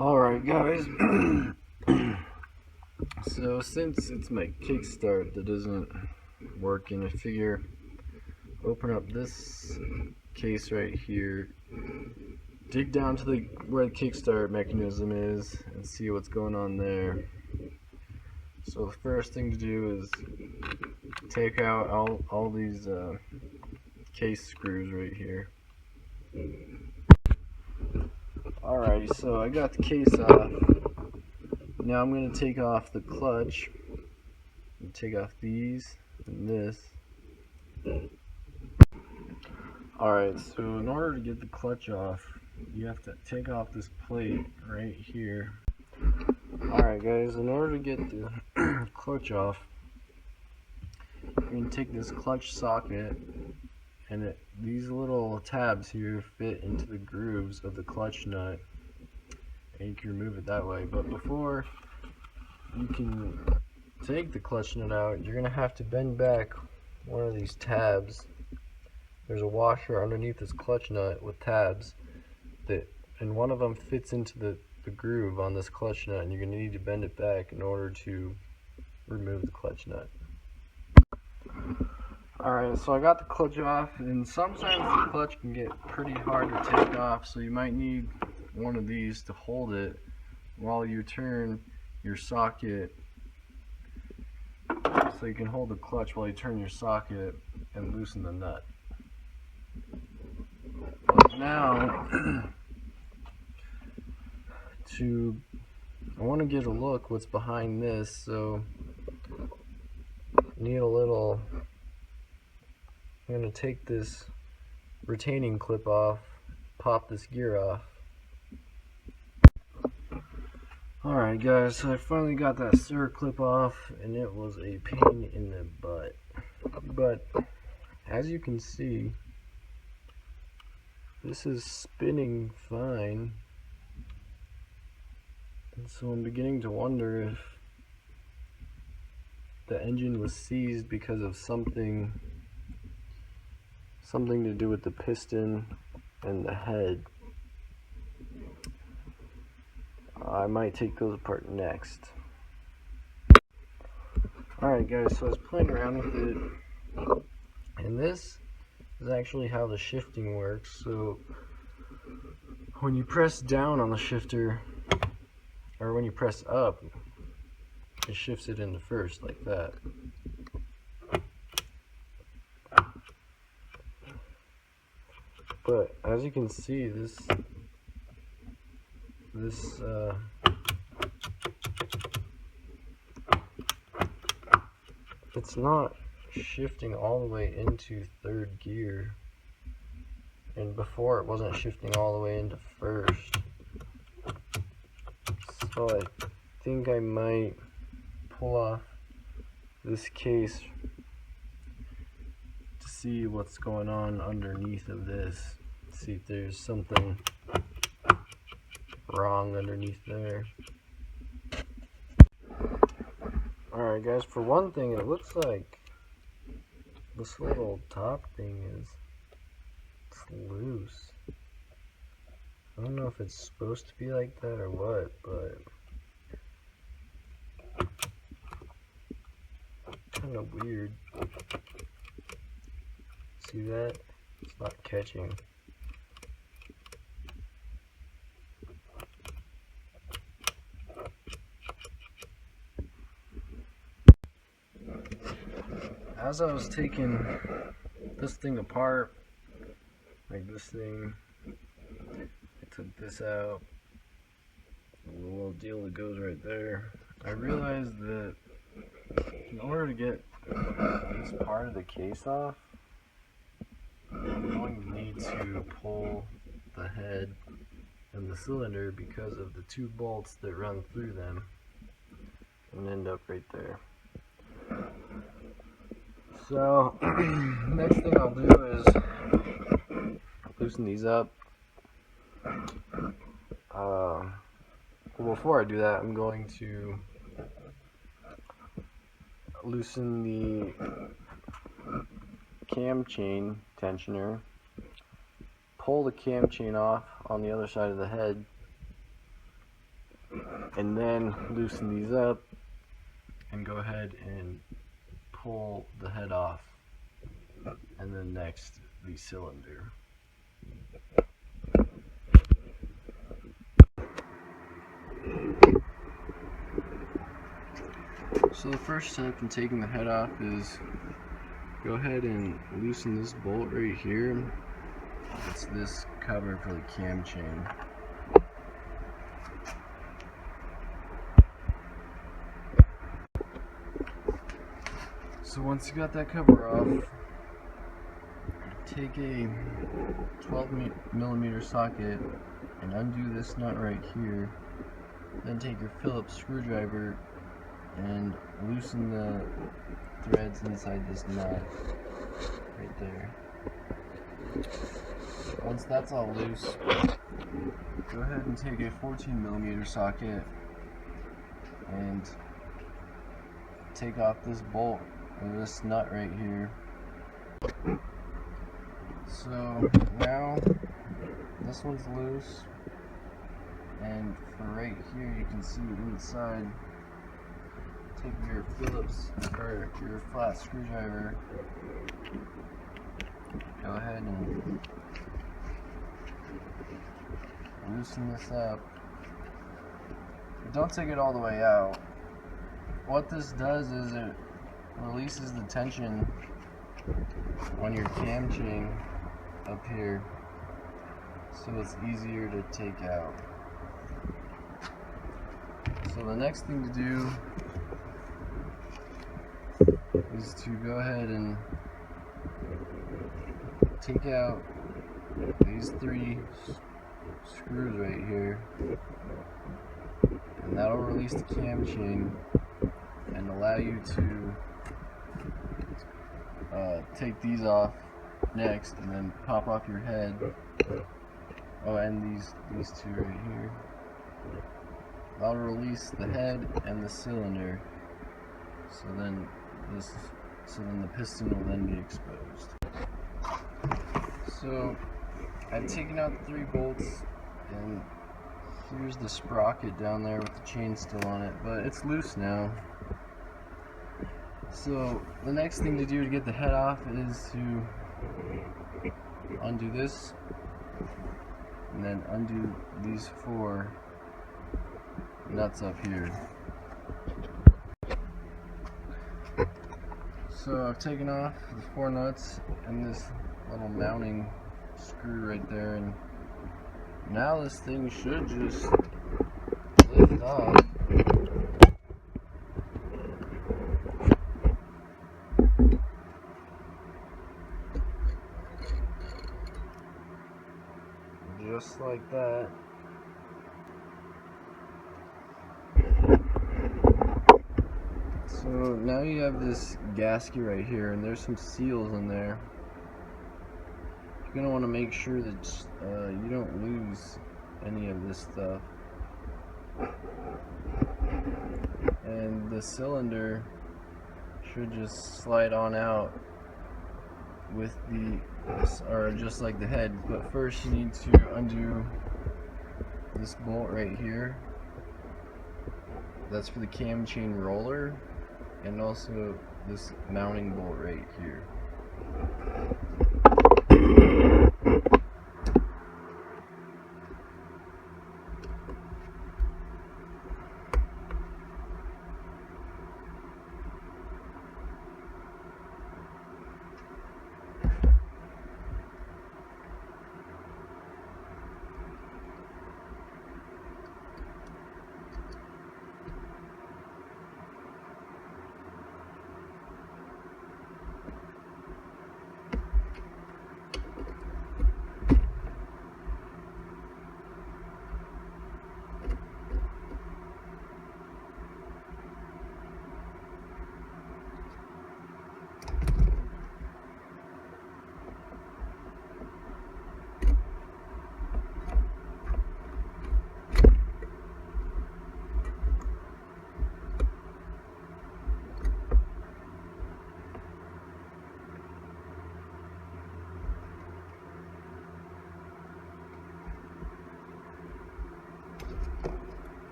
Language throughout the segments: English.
Alright guys, so since it's my kickstart that isn't working, I figure open up this case right here, dig down to where the kickstart mechanism is and see what's going on there. So the first thing to do is take out all these case screws right here. Alrighty, so I got the case off. Now I'm going to take off the clutch, and take off these and this. Alright, so in order to get the clutch off, you have to take off this plate right here. Alright guys, in order to get the clutch off, you're going to take this clutch socket, and these little tabs here fit into the grooves of the clutch nut, and you can remove it that way. But before you can take the clutch nut out, you're going to have to bend back one of these tabs. There's a washer underneath this clutch nut with tabs, and one of them fits into the groove on this clutch nut, and you're going to need to bend it back in order to remove the clutch nut. Alright, so I got the clutch off, and sometimes the clutch can get pretty hard to take off, so you might need one of these to hold it while you turn your socket, so you can hold the clutch while you turn your socket and loosen the nut. But now, I want to get a look what's behind this, so I need a little. I'm going to take this retaining clip off, pop this gear off. Alright guys, so I finally got that circ clip off, and it was a pain in the butt. But as you can see, this is spinning fine. And so I'm beginning to wonder if the engine was seized because of something to do with the piston and the head. I might take those apart next. Alright guys, so I was playing around with it, and this is actually how the shifting works. So when you press down on the shifter, or when you press up, it shifts it into first like that. But as you can see, it's not shifting all the way into third gear, and before it wasn't shifting all the way into first. So I think I might pull off this case to see what's going on underneath of this. See if there's something wrong underneath there. Alright guys, for one thing, it looks like this little top thing is loose. I don't know if it's supposed to be like that or what, but kind of weird. See that? It's not catching. As I was taking this thing apart, like this thing, I took this out, the little deal that goes right there, I realized that in order to get this part of the case off, I'm going to need to pull the head and the cylinder because of the two bolts that run through them and end up right there. So next thing I'll do is loosen these up. Well, before I do that, I'm going to loosen the cam chain tensioner, pull the cam chain off on the other side of the head, and then loosen these up and go ahead and pull the head off, and then next the cylinder. So the first step in taking the head off is go ahead and loosen this bolt right here. It's this cover for the cam chain. So once you got that cover off, take a 12mm socket and undo this nut right here. Then take your Phillips screwdriver and loosen the threads inside this nut right there. Once that's all loose, go ahead and take a 14mm socket and take off this bolt or this nut right here. So now this one's loose, and for right here you can see inside. Take your Phillips or your flat screwdriver, go ahead and loosen this up. But don't take it all the way out. What this does is it releases the tension on your cam chain up here, so it's easier to take out. So the next thing to do is to go ahead and take out these 3 screws right here, and that'll release the cam chain and allow you to take these off next, and then pop off your head. Oh, and these 2 right here. That'll release the head and the cylinder. So then the piston will then be exposed. So I've taken out the 3 bolts, and here's the sprocket down there with the chain still on it, but it's loose now. So the next thing to do to get the head off is to undo this, and then undo these 4 nuts up here. So I've taken off the 4 nuts and this little mounting screw right there, and now this thing should just lift off. Just like that. So now you have this gasket right here, and there's some seals in there. You're going to want to make sure that you don't lose any of this stuff. And the cylinder should just slide on out with or just like the head. But first you need to undo this bolt right here. That's for the cam chain roller, and also this mounting bolt right here.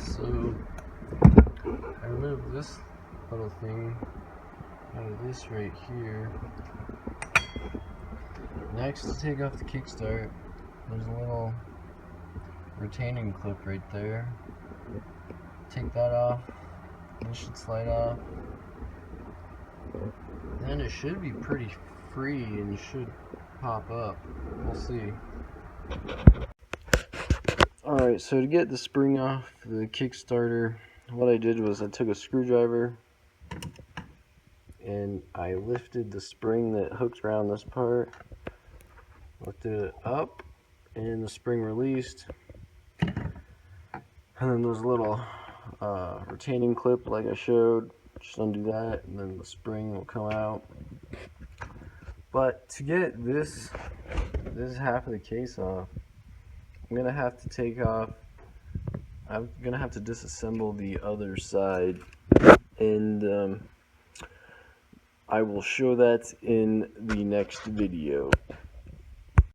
So I removed this little thing out of this right here. Next, to take off the kickstart, there's a little retaining clip right there. Take that off. This should slide off. Then it should be pretty free and should pop up. We'll see. Alright, so to get the spring off the Kickstarter, what I did was I took a screwdriver and I lifted the spring that hooks around this part, lifted it up, and the spring released. And then there's a little retaining clip like I showed. Just undo that and then the spring will come out. But to get this half of the case off, I'm gonna have to disassemble the other side, and I will show that in the next video.